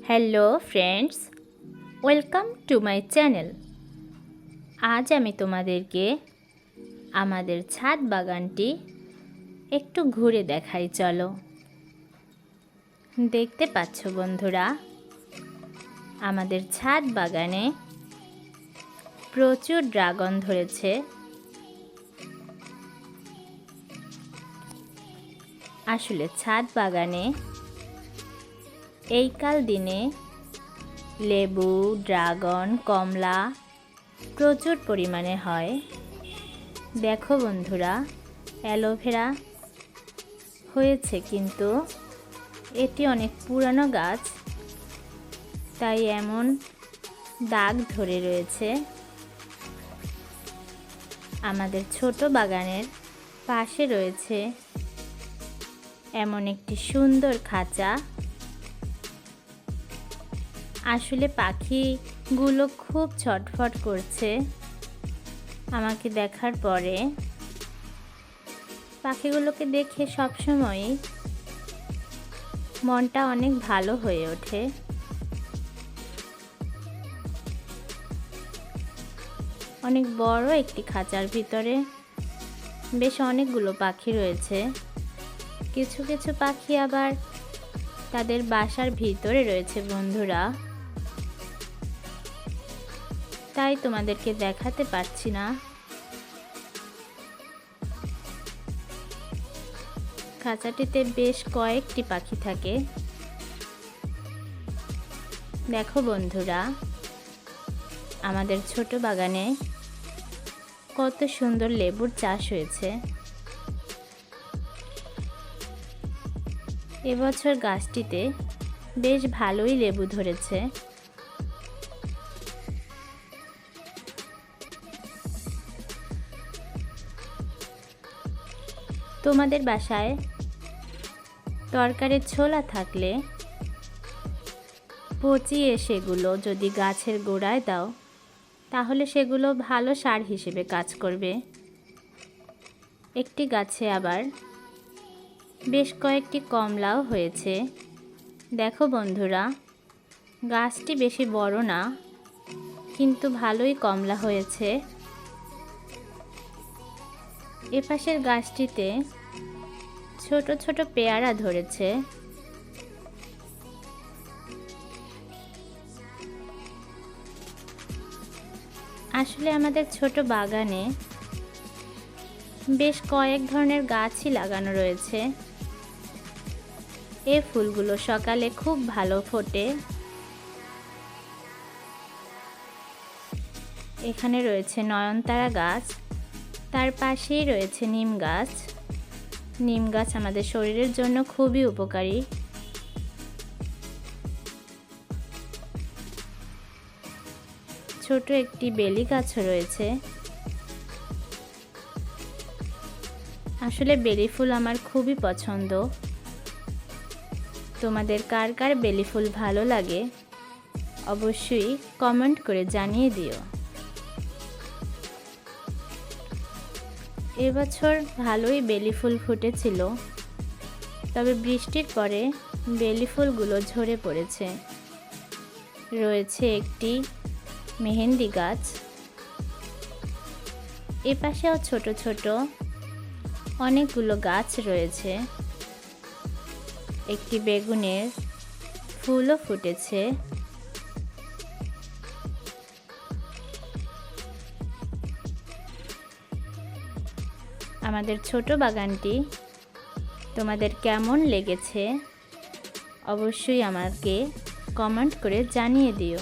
Hello friends, welcome to my channel. আজ আমি তোমাদেরকে আমাদের ছাদ বাগানটি একটু ঘুরে দেখাই। চলো। দেখতে পাচ্ছ বন্ধুরা, আমাদের ছাদ বাগানে প্রচুর ড্রাগন ধরেছে। আসলে ছাদ বাগানে এইকাল দিনে লেবু, ড্রাগন, কমলা প্রচুর পরিমাণে হয়। দেখো বন্ধুরা, অ্যালোভেরা হয়েছে, কিন্তু এটি অনেক পুরানো গাছ, তাই এমন দাগ ধরে রয়েছে। আমাদের ছোট বাগানের পাশে রয়েছে এমন একটি সুন্দর খাঁচা। আসলে পাখিগুলো খুব ছটফট করছে আমাকে দেখার পরে। পাখিগুলোকে দেখে সবসময় মনটা অনেক ভালো হয়ে ওঠে। অনেক বড় একটি খাঁচার ভিতরে বেশ অনেকগুলো পাখি রয়েছে। কিছু কিছু পাখি আবার তাদের বাসার ভিতরে রয়েছে বন্ধুরা, তাই তোমাদেরকে দেখাতে পারছি না। খাঁচাটিতে বেশ কয়েকটি পাখি থাকে। দেখো বন্ধুরা, আমাদের ছোট বাগানে কত সুন্দর লেবুর চাষ হয়েছে। এবছর গাছটিতে বেশ ভালোই লেবু ধরেছে। তোমাদের বাসায় তরকারির ছোলা থাকলে পচিয়ে সেগুলো যদি গাছের গোড়ায় দাও, তাহলে সেগুলো ভালো সার হিসেবে কাজ করবে। একটি গাছে আবার বেশ কয়েকটি কমলাও হয়েছে। দেখো বন্ধুরা, গাছটি বেশি বড় না, কিন্তু ভালোই কমলা হয়েছে। এপাশের গাছটিতে ছোট ছোট পেয়ারা ধরেছে। আসলে আমাদের ছোট বাগানে বেশ কয়েক ধরনের গাছই লাগানো রয়েছে। এই ফুলগুলো সকালে খুব ভালো ফোটে। এখানে রয়েছে নয়নতারা গাছ, তার পাশেই রয়েছে নিম গাছ। নিম গাছ আমাদের শরীরের জন্য খুবই উপকারী। ছোট একটি বেলি গাছও রয়েছে। আসলে বেলি ফুল আমার খুবই পছন্দ। তোমাদের কার কার বেলি ফুল ভালো লাগে অবশ্যই কমেন্ট করে জানিয়ে দিও। এবছর ভালোই বেলি ফুল ফুটেছিল, তবে বৃষ্টির পরে বেলি ফুলগুলো ঝরে পড়েছে। রয়েছে একটি মেহেন্দি গাছ। এপাশেও ছোট ছোট অনেকগুলো গাছ রয়েছে। একটি বেগুনের ফুলও ফুটেছে। আমাদের ছোট বাগানটি তোমাদের কেমন লেগেছে অবশ্যই আমাকে কমেন্ট করে জানিয়ে দিও।